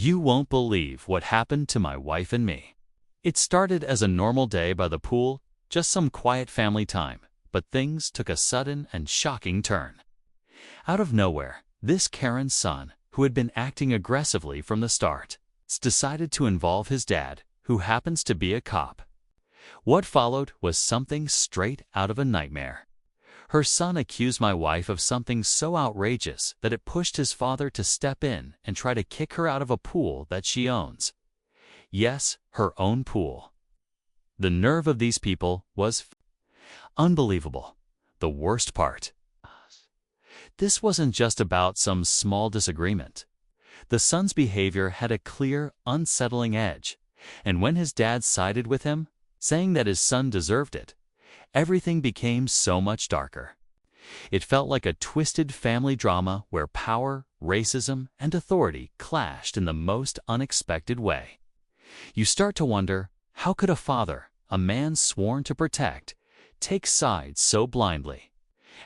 You won't believe what happened to my wife and me. It started as a normal day by the pool, just some quiet family time, but things took a sudden and shocking turn. Out of nowhere, this Karen's son, who had been acting aggressively from the start, decided to involve his dad, who happens to be a cop. What followed was something straight out of a nightmare. Her son accused my wife of something so outrageous that it pushed his father to step in and try to kick her out of a pool that she owns. Yes, her own pool. The nerve of these people was unbelievable. The worst part: this wasn't just about some small disagreement. The son's behavior had a clear, unsettling edge, and when his dad sided with him, saying that his son deserved it, everything became so much darker. It felt like a twisted family drama where power, racism, and authority clashed in the most unexpected way. You start to wonder, how could a father, a man sworn to protect, take sides so blindly?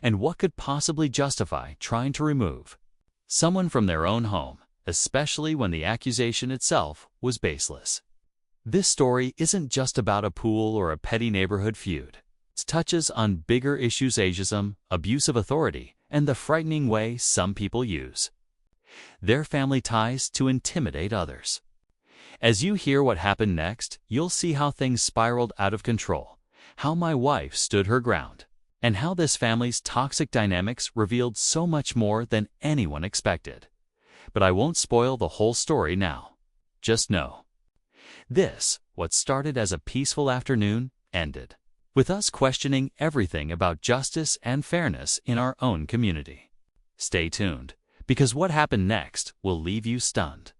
And what could possibly justify trying to remove someone from their own home, especially when the accusation itself was baseless? This story isn't just about a pool or a petty neighborhood feud. It touches on bigger issues: ageism, abuse of authority, and the frightening way some people use their family ties to intimidate others. As you hear what happened next, you'll see how things spiraled out of control, how my wife stood her ground, and how this family's toxic dynamics revealed so much more than anyone expected. But I won't spoil the whole story now. Just know this: what started as a peaceful afternoon ended with us questioning everything about justice and fairness in our own community. Stay tuned, because what happened next will leave you stunned.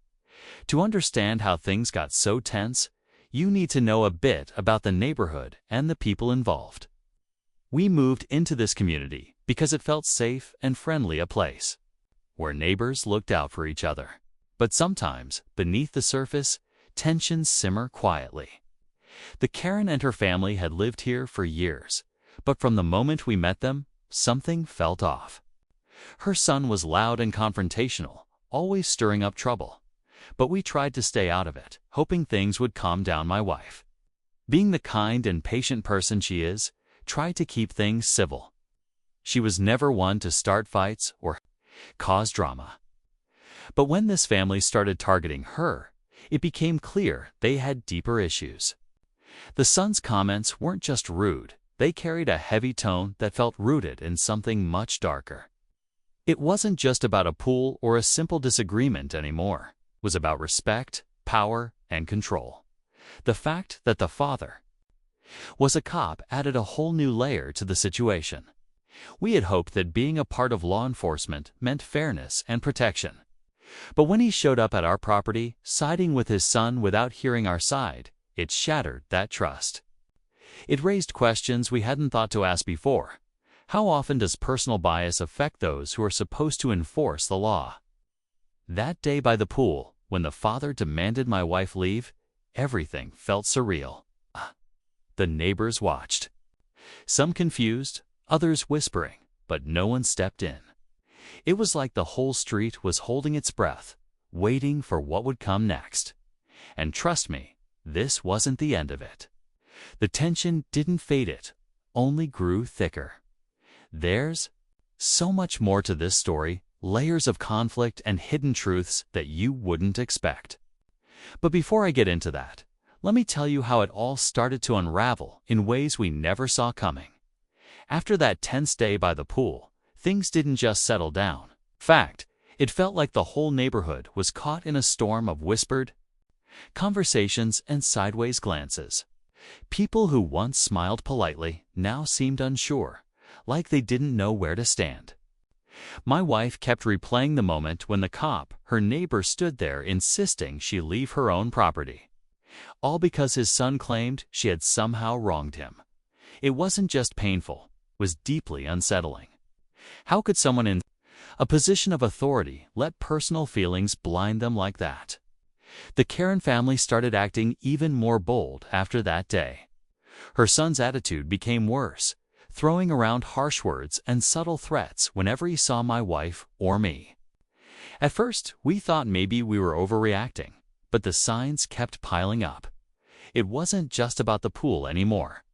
To understand how things got so tense, you need to know a bit about the neighborhood and the people involved. We moved into this community because it felt safe and friendly a place, where neighbors looked out for each other. But sometimes, beneath the surface, tensions simmer quietly. The Karen and her family had lived here for years, but from the moment we met them, something felt off. Her son was loud and confrontational, always stirring up trouble. But we tried to stay out of it, hoping things would calm down. My wife, being the kind and patient person she is, tried to keep things civil. She was never one to start fights or cause drama. But when this family started targeting her, it became clear they had deeper issues. The son's comments weren't just rude, they carried a heavy tone that felt rooted in something much darker. It wasn't just about a pool or a simple disagreement anymore. It was about respect, power, and control. The fact that the father was a cop added a whole new layer to the situation. We had hoped that being a part of law enforcement meant fairness and protection. But when he showed up at our property, siding with his son without hearing our side, it shattered that trust. It raised questions we hadn't thought to ask before. How often does personal bias affect those who are supposed to enforce the law? That day by the pool, when the father demanded my wife leave, everything felt surreal. The neighbors watched, some confused, others whispering, but no one stepped in. It was like the whole street was holding its breath, waiting for what would come next. And trust me, this wasn't the end of it. The tension didn't fade, it only grew thicker. There's so much more to this story, layers of conflict and hidden truths that you wouldn't expect. But before I get into that, let me tell you how it all started to unravel in ways we never saw coming. After that tense day by the pool, things didn't just settle down. In fact, it felt like the whole neighborhood was caught in a storm of whispered conversations and sideways glances. People who once smiled politely now seemed unsure, like they didn't know where to stand. My wife kept replaying the moment when the cop, her neighbor, stood there insisting she leave her own property, all because his son claimed she had somehow wronged him. It wasn't just painful, it was deeply unsettling. How could someone in a position of authority let personal feelings blind them like that? The Karen family started acting even more bold after that day. Her son's attitude became worse, throwing around harsh words and subtle threats whenever he saw my wife or me. At first, we thought maybe we were overreacting, but the signs kept piling up. It wasn't just about the pool anymore.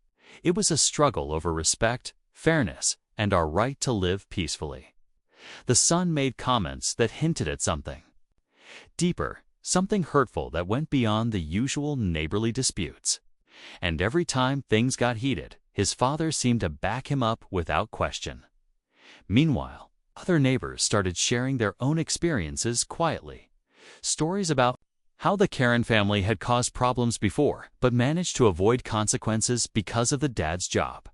It was a struggle over respect, fairness, and our right to live peacefully. The son made comments that hinted at something deeper, something hurtful that went beyond the usual neighborly disputes. And every time things got heated, his father seemed to back him up without question. Meanwhile, other neighbors started sharing their own experiences quietly. Stories about how the Karen family had caused problems before, but managed to avoid consequences because of the dad's job.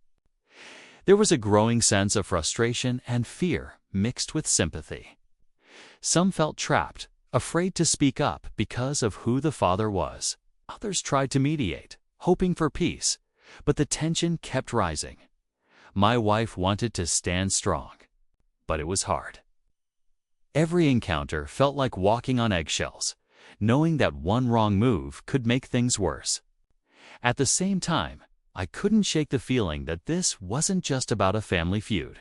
There was a growing sense of frustration and fear mixed with sympathy. Some felt trapped, afraid to speak up because of who the father was. Others tried to mediate, hoping for peace, but the tension kept rising. My wife wanted to stand strong, but it was hard. Every encounter felt like walking on eggshells, knowing that one wrong move could make things worse. At the same time, I couldn't shake the feeling that this wasn't just about a family feud,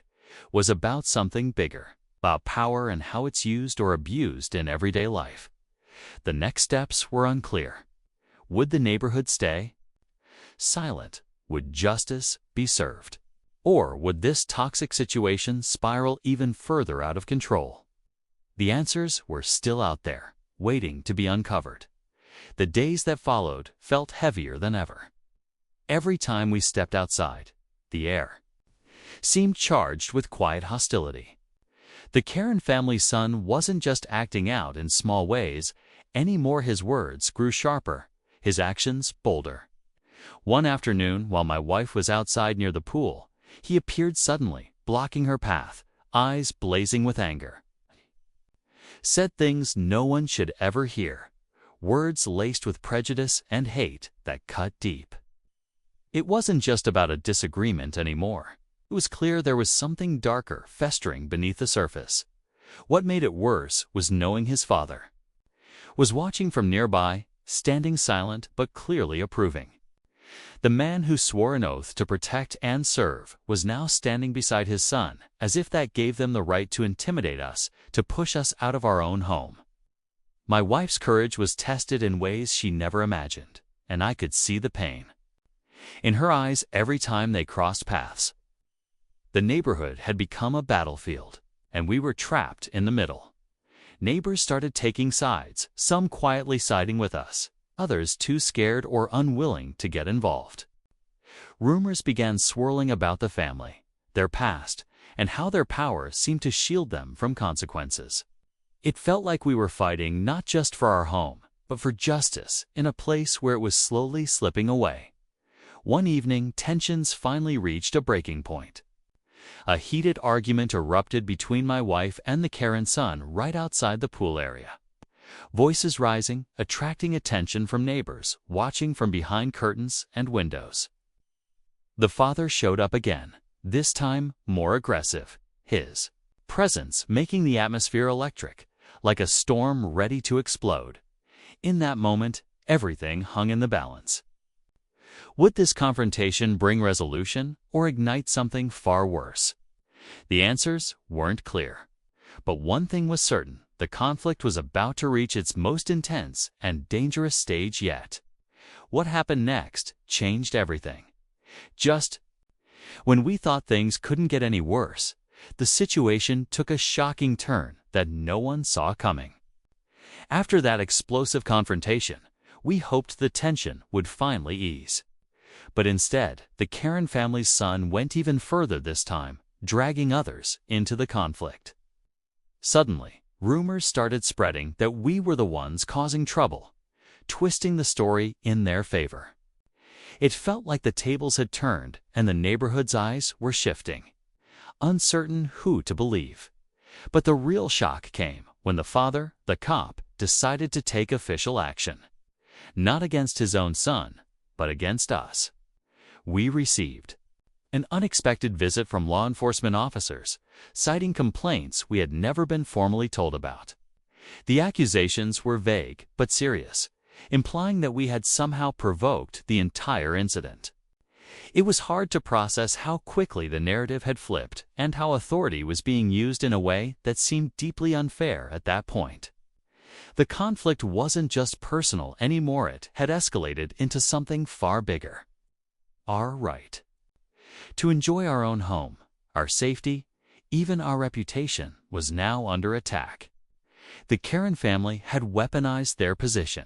was about something bigger, about power and how it's used or abused in everyday life. The next steps were unclear. Would the neighborhood stay silent? Would justice be served? Or would this toxic situation spiral even further out of control? The answers were still out there, waiting to be uncovered. The days that followed felt heavier than ever. Every time we stepped outside, the air seemed charged with quiet hostility. The Karen family's son wasn't just acting out in small ways anymore. His words grew sharper, his actions bolder. One afternoon, while my wife was outside near the pool, he appeared suddenly, blocking her path, eyes blazing with anger. Said things no one should ever hear, words laced with prejudice and hate that cut deep. It wasn't just about a disagreement anymore. It was clear there was something darker festering beneath the surface. What made it worse was knowing his father was watching from nearby, standing silent but clearly approving. The man who swore an oath to protect and serve was now standing beside his son, as if that gave them the right to intimidate us, to push us out of our own home. My wife's courage was tested in ways she never imagined, and I could see the pain in her eyes every time they crossed paths. The neighborhood had become a battlefield, and we were trapped in the middle. Neighbors started taking sides, some quietly siding with us, others too scared or unwilling to get involved. Rumors began swirling about the family, their past, and how their power seemed to shield them from consequences. It felt like we were fighting not just for our home, but for justice in a place where it was slowly slipping away. One evening, tensions finally reached a breaking point. A heated argument erupted between my wife and the Karen son right outside the pool area. Voices rising, attracting attention from neighbors watching from behind curtains and windows. The father showed up again, this time more aggressive, his presence making the atmosphere electric, like a storm ready to explode. In that moment, everything hung in the balance. Would this confrontation bring resolution or ignite something far worse? The answers weren't clear. But one thing was certain: the conflict was about to reach its most intense and dangerous stage yet. What happened next changed everything. Just when we thought things couldn't get any worse, the situation took a shocking turn that no one saw coming. After that explosive confrontation, we hoped the tension would finally ease. But instead, the Karen family's son went even further this time, dragging others into the conflict. Suddenly, rumors started spreading that we were the ones causing trouble, twisting the story in their favor. It felt like the tables had turned and the neighborhood's eyes were shifting, uncertain who to believe. But the real shock came when the father, the cop, decided to take official action. Not against his own son, but against us. We received an unexpected visit from law enforcement officers, citing complaints we had never been formally told about. The accusations were vague but serious, implying that we had somehow provoked the entire incident. It was hard to process how quickly the narrative had flipped and how authority was being used in a way that seemed deeply unfair at that point. The conflict wasn't just personal anymore, it had escalated into something far bigger. Our right to enjoy our own home, our safety, even our reputation was now under attack. The Karen family had weaponized their position,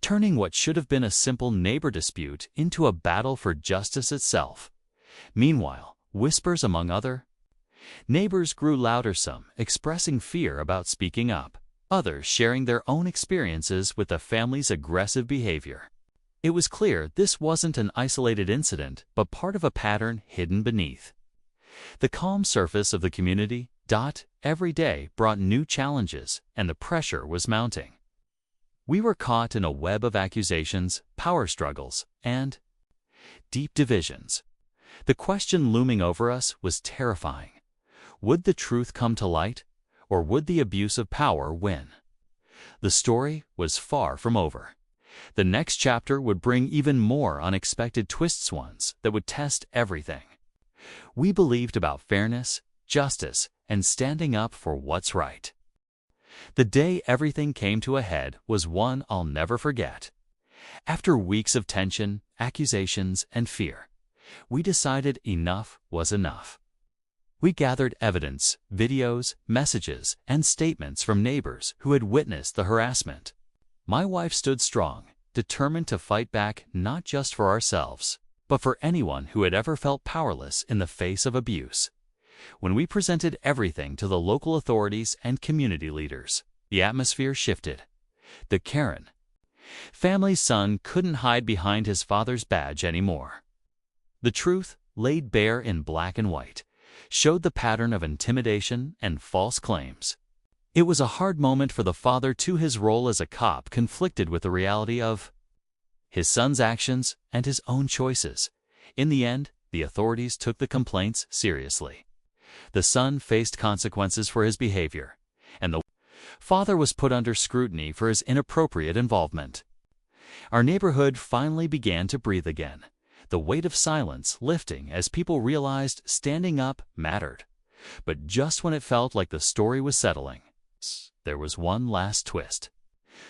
turning what should have been a simple neighbor dispute into a battle for justice itself. Meanwhile, whispers among other neighbors grew louder, some expressing fear about speaking up, others sharing their own experiences with the family's aggressive behavior. It was clear this wasn't an isolated incident, but part of a pattern hidden beneath. The calm surface of the community every day brought new challenges, and the pressure was mounting. We were caught in a web of accusations, power struggles, and deep divisions. The question looming over us was terrifying. Would the truth come to light, or would the abuse of power win? The story was far from over. The next chapter would bring even more unexpected twists, ones that would test everything we believed about fairness, justice, and standing up for what's right. The day everything came to a head was one I'll never forget. After weeks of tension, accusations, and fear, we decided enough was enough. We gathered evidence, videos, messages, and statements from neighbors who had witnessed the harassment. My wife stood strong, determined to fight back not just for ourselves, but for anyone who had ever felt powerless in the face of abuse. When we presented everything to the local authorities and community leaders, the atmosphere shifted. The Karen family's son couldn't hide behind his father's badge anymore. The truth, laid bare in black and white, showed the pattern of intimidation and false claims. It was a hard moment for the father too. His role as a cop conflicted with the reality of his son's actions and his own choices. In the end, the authorities took the complaints seriously. The son faced consequences for his behavior, and the father was put under scrutiny for his inappropriate involvement. Our neighborhood finally began to breathe again, the weight of silence lifting as people realized standing up mattered. But just when it felt like the story was settling, there was one last twist.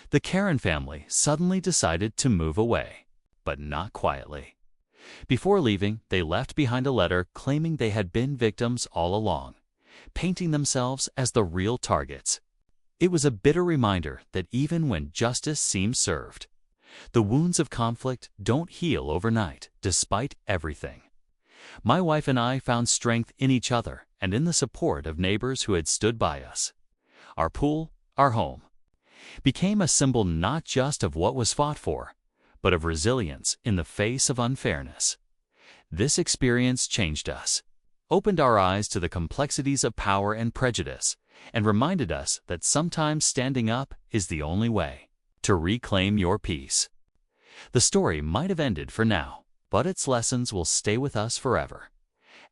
The Karen family suddenly decided to move away, but not quietly. Before leaving, they left behind a letter claiming they had been victims all along, painting themselves as the real targets. It was a bitter reminder that even when justice seems served, the wounds of conflict don't heal overnight, despite everything. My wife and I found strength in each other and in the support of neighbors who had stood by us. Our pool, our home, became a symbol not just of what was fought for, but of resilience in the face of unfairness. This experience changed us, opened our eyes to the complexities of power and prejudice, and reminded us that sometimes standing up is the only way to reclaim your peace. The story might have ended for now, but its lessons will stay with us forever.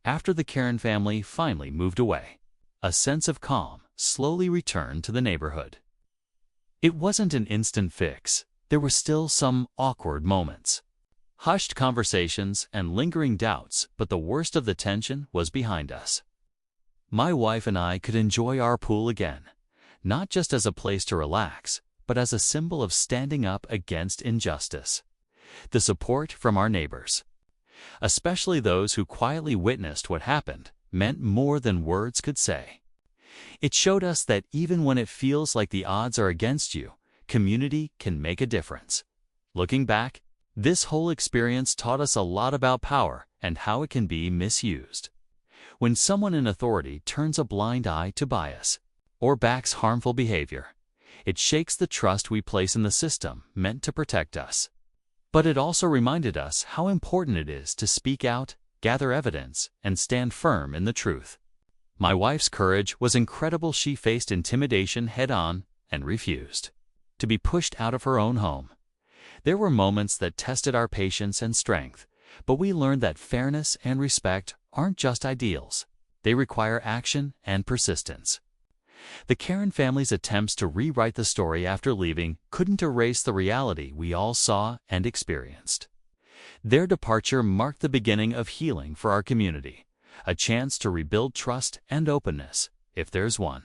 After the Karen family finally moved away, a sense of calm slowly returned to the neighborhood. It wasn't an instant fix. There were still some awkward moments, hushed conversations, and lingering doubts, but the worst of the tension was behind us. My wife and I could enjoy our pool again, not just as a place to relax, but as a symbol of standing up against injustice. The support from our neighbors, especially those who quietly witnessed what happened, meant more than words could say. It showed us that even when it feels like the odds are against you, community can make a difference. Looking back, this whole experience taught us a lot about power and how it can be misused. When someone in authority turns a blind eye to bias or backs harmful behavior, it shakes the trust we place in the system meant to protect us. But it also reminded us how important it is to speak out, gather evidence, and stand firm in the truth. My wife's courage was incredible. She faced intimidation head-on and refused to be pushed out of her own home. There were moments that tested our patience and strength, but we learned that fairness and respect aren't just ideals. They require action and persistence. The Karen family's attempts to rewrite the story after leaving couldn't erase the reality we all saw and experienced. Their departure marked the beginning of healing for our community, a chance to rebuild trust and openness, if there's one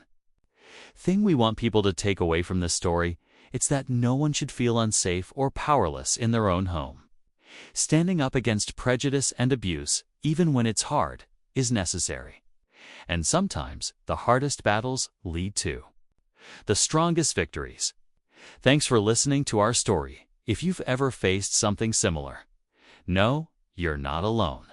thing we want people to take away from this story. It's that no one should feel unsafe or powerless in their own home. Standing up against prejudice and abuse, even when it's hard, is necessary. And sometimes the hardest battles lead to the strongest victories. Thanks for listening to our story. If you've ever faced something similar, know you're not alone.